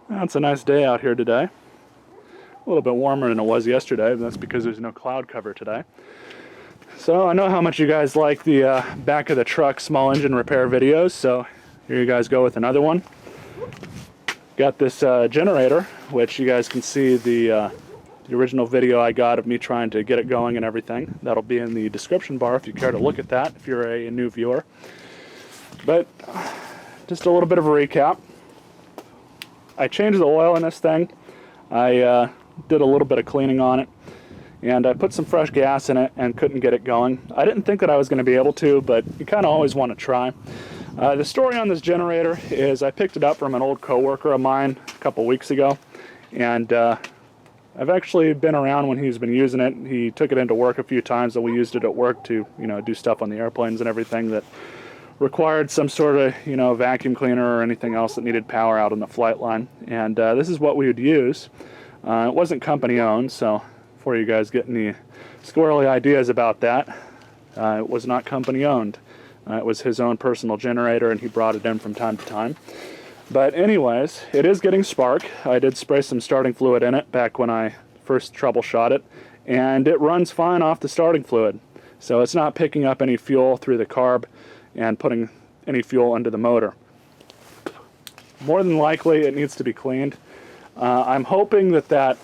Well, it's a nice day out here today. A little bit warmer than it was yesterday, but that's because there's no cloud cover today. So I know how much you guys like the back of the truck small engine repair videos, so here you guys go with another one. Got this generator, which you guys can see the original video I got of me trying to get it going and everything. That'll be in the description bar if you care to look at that, if you're a new viewer. But just a little bit of a recap. I changed the oil in this thing. I did a little bit of cleaning on it, and I put some fresh gas in it and couldn't get it going. I didn't think that I was going to be able to, but you kind of always want to try. The story on this generator is I picked it up from an old coworker of mine a couple weeks ago, and I've actually been around when he's been using it. He took it into work a few times, and we used it at work to, do stuff on the airplanes and everything that required some sort of, vacuum cleaner or anything else that needed power out on the flight line. And this is what we would use. It wasn't company owned, so before you guys get any squirrely ideas about that, it was not company owned. It was his own personal generator, and he brought it in from time to time. But anyways, it is getting spark. I did spray some starting fluid in it back when I first troubleshot it, and it runs fine off the starting fluid. So it's not picking up any fuel through the carb and putting any fuel into the motor. More than likely, it needs to be cleaned. I'm hoping that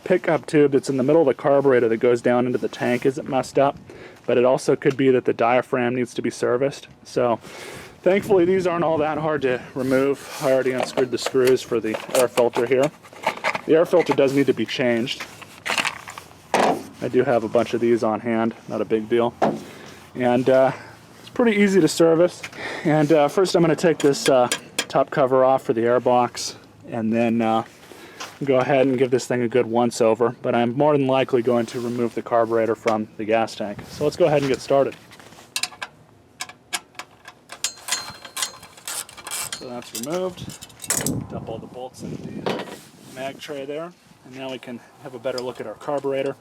pickup tube that's in the middle of the carburetor that goes down into the tank isn't messed up, but it also could be that the diaphragm needs to be serviced. So thankfully these aren't all that hard to remove. I already unscrewed the screws for the air filter here. The air filter does need to be changed. I do have a bunch of these on hand, not a big deal. And it's pretty easy to service. And first I'm going to take this top cover off for the air box, and then go ahead and give this thing a good once over. But I'm more than likely going to remove the carburetor from the gas tank. So let's go ahead and get started. So that's removed. Dump all the bolts in the mag tray there. And now we can have a better look at our carburetor.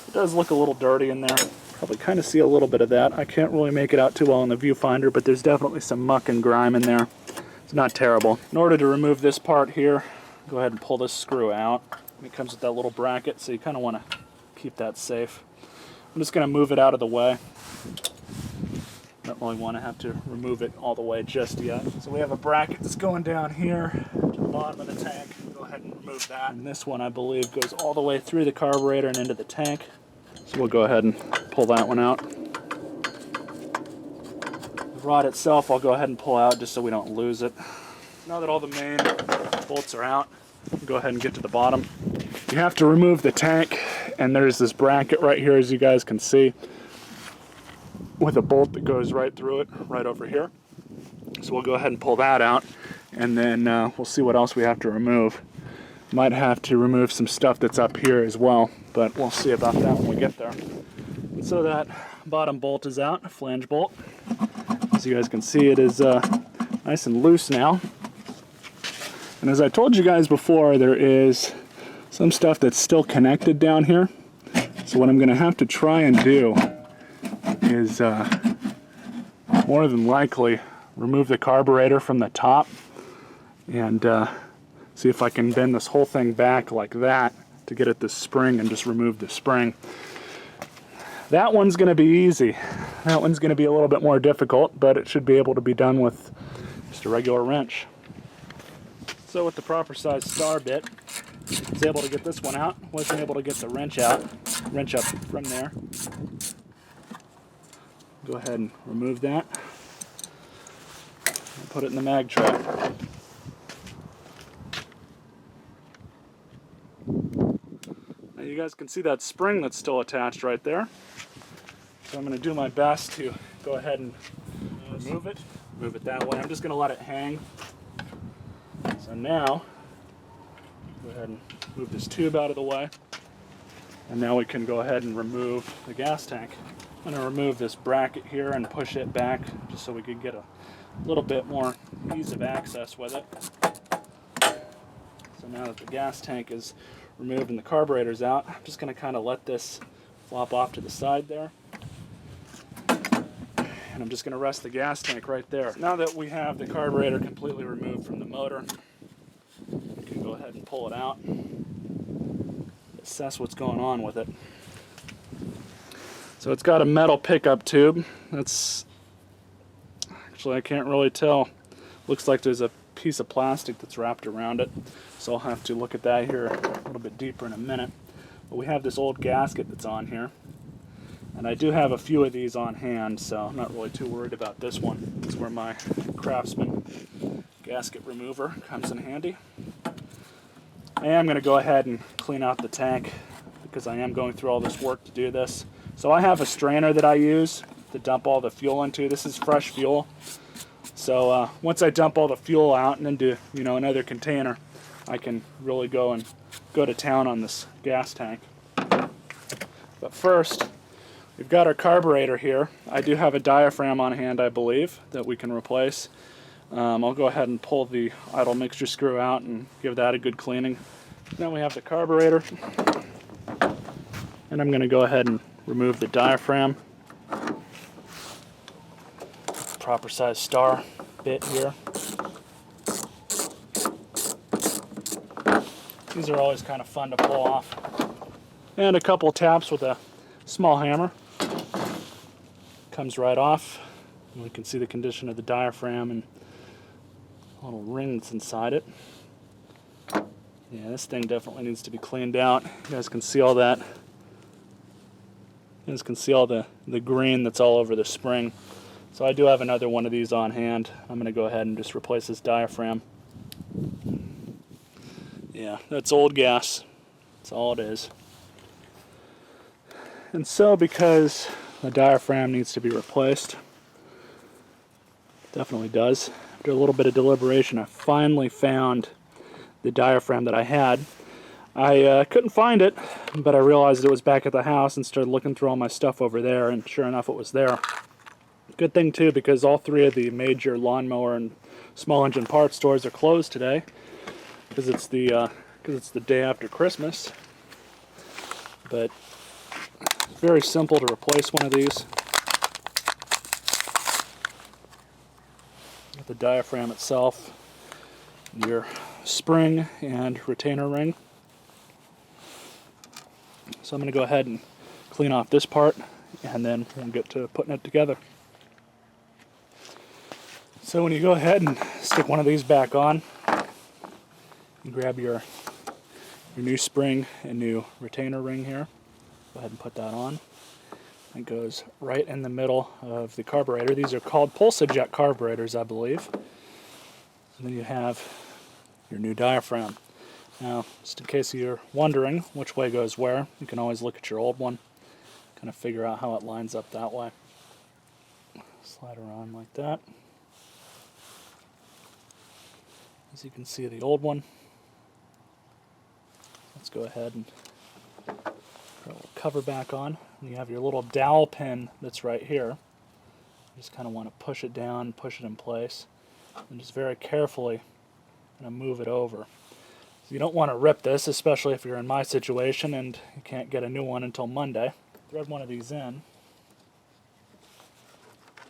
It does look a little dirty in there. Probably kind of see a little bit of that. I can't really make it out too well in the viewfinder, but there's definitely some muck and grime in there. It's not terrible. In order to remove this part here, go ahead and pull this screw out. It comes with that little bracket, so you kind of want to keep that safe. I'm just going to move it out of the way. Don't really want to have to remove it all the way just yet. So we have a bracket that's going down here to the bottom of the tank. Go ahead and remove that. And this one, I believe, goes all the way through the carburetor and into the tank. So we'll go ahead and pull that one out. The rod itself I'll go ahead and pull out just so we don't lose it. Now that all the main bolts are out, we'll go ahead and get to the bottom. You have to remove the tank, and there's this bracket right here, as you guys can see, with a bolt that goes right through it, right over here. So we'll go ahead and pull that out, and then we'll see what else we have to remove. Might have to remove some stuff that's up here as well, but we'll see about that when we get there. So that bottom bolt is out, a flange bolt. As you guys can see, it is nice and loose now. And as I told you guys before, there is some stuff that's still connected down here. So what I'm going to have to try and do is more than likely remove the carburetor from the top and see if I can bend this whole thing back like that to get at the spring and just remove the spring. That one's going to be easy. That one's going to be a little bit more difficult, but it should be able to be done with just a regular wrench. So with the proper size star bit, I was able to get this one out. Wasn't able to get the wrench up from there. Go ahead and remove that. And put it in the mag tray. Now you guys can see that spring that's still attached right there. So I'm going to do my best to go ahead and remove it. Move it that way. I'm just going to let it hang. So now, go ahead and move this tube out of the way. And now we can go ahead and remove the gas tank. I'm going to remove this bracket here and push it back just so we can get a little bit more ease of access with it. So now that the gas tank is removed and the carburetor's out, I'm just going to kind of let this flop off to the side there. and I'm just going to rest the gas tank right there. Now that we have the carburetor completely removed from the motor, we can go ahead and pull it out, assess what's going on with it. So it's got a metal pickup tube. That's actually, I can't really tell. Looks like there's a piece of plastic that's wrapped around it, so I'll have to look at that here a little bit deeper in a minute. But we have this old gasket that's on here, and I do have a few of these on hand, so I'm not really too worried about this one. It's where my Craftsman gasket remover comes in handy. I am going to go ahead and clean out the tank because I am going through all this work to do this. So I have a strainer that I use to dump all the fuel into. This is fresh fuel. So once I dump all the fuel out and into another container, I can really go to town on this gas tank. But first, we've got our carburetor here. I do have a diaphragm on hand, I believe, that we can replace. I'll go ahead and pull the idle mixture screw out and give that a good cleaning. Then we have the carburetor, and I'm going to go ahead and remove the diaphragm. Proper size star bit here. These are always kind of fun to pull off. And a couple taps with a small hammer. Comes right off. And we can see the condition of the diaphragm and a little ring that's inside it. Yeah, this thing definitely needs to be cleaned out. You guys can see all that. You guys can see all the green that's all over the spring. So I do have another one of these on hand. I'm going to go ahead and just replace this diaphragm. Yeah, that's old gas. That's all it is. And so because the diaphragm needs to be replaced, definitely does. After a little bit of deliberation, I finally found the diaphragm that I had. I couldn't find it, but I realized it was back at the house and started looking through all my stuff over there, and sure enough it was there. Good thing too, because all three of the major lawnmower and small engine parts stores are closed today because it's the day after Christmas. But it's very simple to replace one of these. Got the diaphragm itself, your spring and retainer ring. So I'm going to go ahead and clean off this part, and then we'll get to putting it together. So when you go ahead and stick one of these back on, you grab your new spring and new retainer ring here. Go ahead and put that on. It goes right in the middle of the carburetor. These are called pulse eject carburetors, I believe. And then you have your new diaphragm. Now, just in case you're wondering which way goes where, you can always look at your old one, kind of figure out how it lines up that way. Slide her on like that. As you can see, the old one. Let's go ahead and put a little cover back on. And you have your little dowel pin that's right here. You just kind of want to push it down, push it in place, and just very carefully move it over. So you don't want to rip this, especially if you're in my situation and you can't get a new one until Monday. Thread one of these in,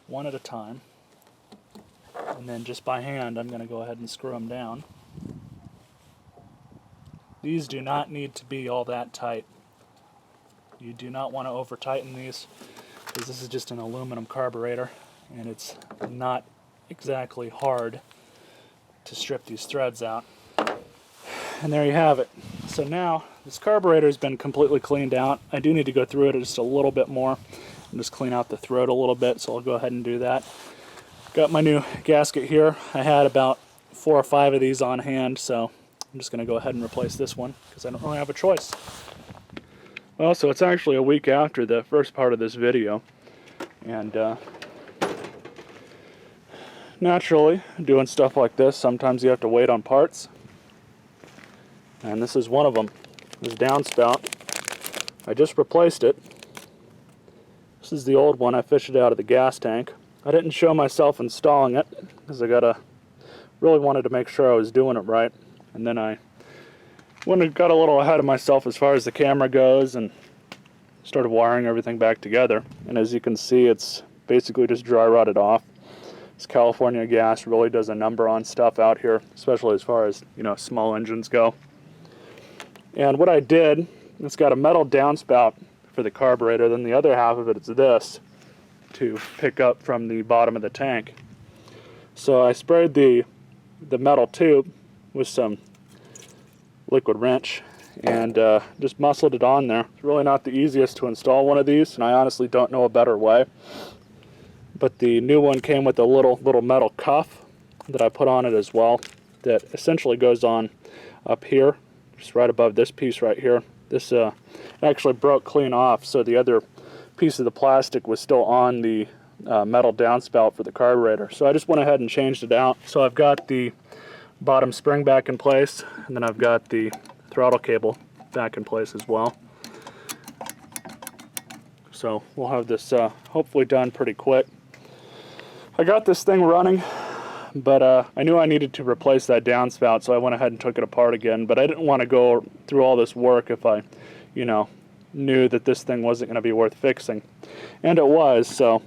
one at a time, and then just by hand I'm going to go ahead and screw them down. These do not need to be all that tight. You do not want to over tighten these because this is just an aluminum carburetor and it's not exactly hard to strip these threads out. And there you have it. So now this carburetor has been completely cleaned out. I do need to go through it just a little bit more and just clean out the throat a little bit, so I'll go ahead and do that. Got my new gasket here. I had about 4 or 5 of these on hand, so I'm just going to go ahead and replace this one because I don't really have a choice. Well, so it's actually a week after the first part of this video, and naturally, doing stuff like this, sometimes you have to wait on parts. And this is one of them, this downspout. I just replaced it. This is the old one. I fished it out of the gas tank. I didn't show myself installing it because I really wanted to make sure I was doing it right. And then I got a little ahead of myself as far as the camera goes and started wiring everything back together. And as you can see, it's basically just dry rotted off. This California gas really does a number on stuff out here, especially as far as, you know, small engines go. And what I did, it's got a metal downspout for the carburetor, then the other half of it is this to pick up from the bottom of the tank. So I sprayed the metal tube with some liquid wrench and just muscled it on there. It's really not the easiest to install one of these, and I honestly don't know a better way. But the new one came with a little metal cuff that I put on it as well, that essentially goes on up here, just right above this piece right here. This actually broke clean off, so the other piece of the plastic was still on the metal downspout for the carburetor. So I just went ahead and changed it out. So I've got the bottom spring back in place, and then I've got the throttle cable back in place as well. So we'll have this hopefully done pretty quick. I got this thing running, but I knew I needed to replace that downspout, so I went ahead and took it apart again. But I didn't want to go through all this work if I, you know, knew that this thing wasn't going to be worth fixing. And it was, so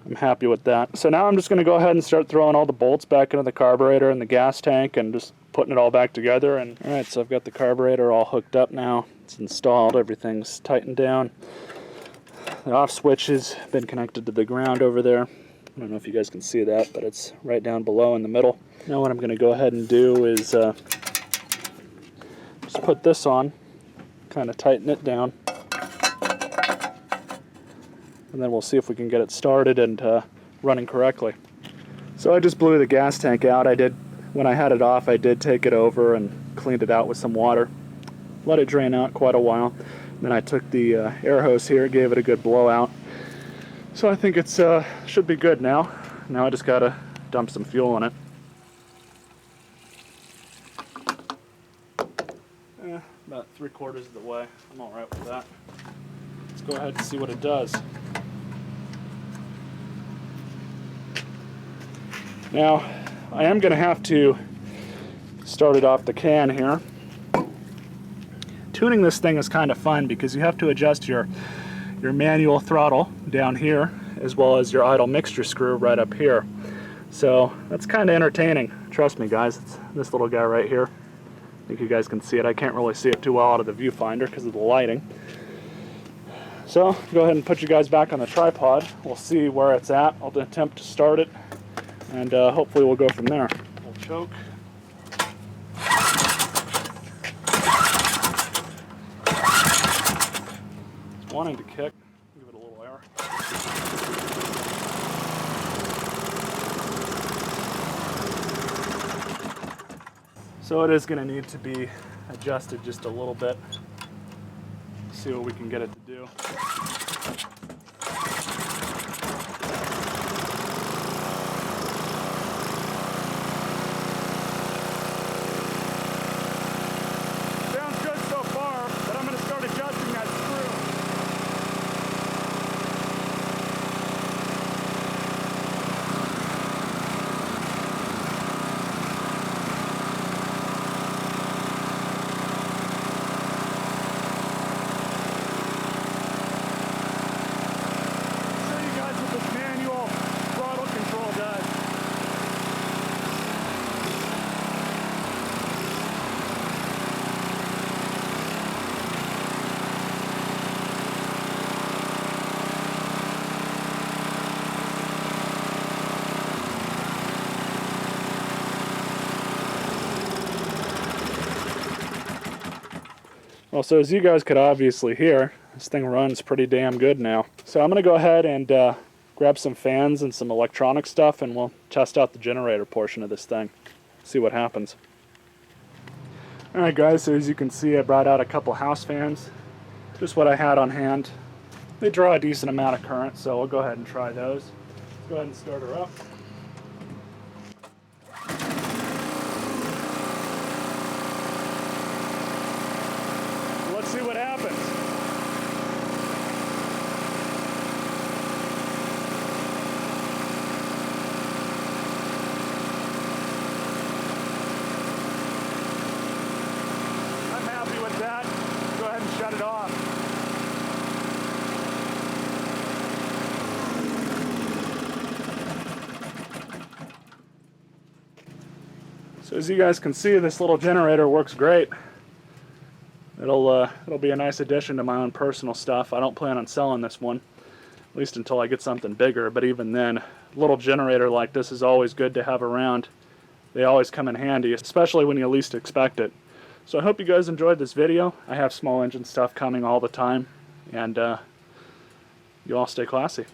I'm happy with that. So now I'm just going to go ahead and start throwing all the bolts back into the carburetor and the gas tank and just putting it all back together. And all right, so I've got the carburetor all hooked up now. It's installed, everything's tightened down. The off switch has been connected to the ground over there. I don't know if you guys can see that, but it's right down below in the middle. Now what I'm going to go ahead and do is just put this on, kind of tighten it down, and then we'll see if we can get it started and running correctly. So I just blew the gas tank out. When I had it off, I did take it over and cleaned it out with some water. Let it drain out quite a while. Then I took the air hose here, gave it a good blowout. So I think it's should be good now. Now I just gotta dump some fuel in it. About 3/4 of the way. I'm all right with that. Let's go ahead and see what it does. Now, I am gonna have to start it off the can here. Tuning this thing is kind of fun because you have to adjust your manual throttle down here as well as your idle mixture screw right up here. So that's kind of entertaining. Trust me guys, it's this little guy right here. I think you guys can see it. I can't really see it too well out of the viewfinder because of the lighting. So go ahead and put you guys back on the tripod. We'll see where it's at. I'll attempt to start it and hopefully we'll go from there. We'll choke. Wanting to kick, give it a little air. So it is going to need to be adjusted just a little bit. See what we can get it to do. Sounds good so far, but I'm going to start adjusting that screw. Well, so as you guys could obviously hear, this thing runs pretty damn good now. So I'm going to go ahead and grab some fans and some electronic stuff and we'll test out the generator portion of this thing. See what happens. Alright guys, so as you can see I brought out a couple house fans. Just what I had on hand. They draw a decent amount of current, so we'll go ahead and try those. Let's go ahead and start her up. Let's see what happens. I'm happy with that. Go ahead and shut it off. So as you guys can see, this little generator works great. It'll be a nice addition to my own personal stuff. I don't plan on selling this one, at least until I get something bigger, but even then, a little generator like this is always good to have around. They always come in handy, especially when you least expect it. So I hope you guys enjoyed this video. I have small engine stuff coming all the time, and you all stay classy.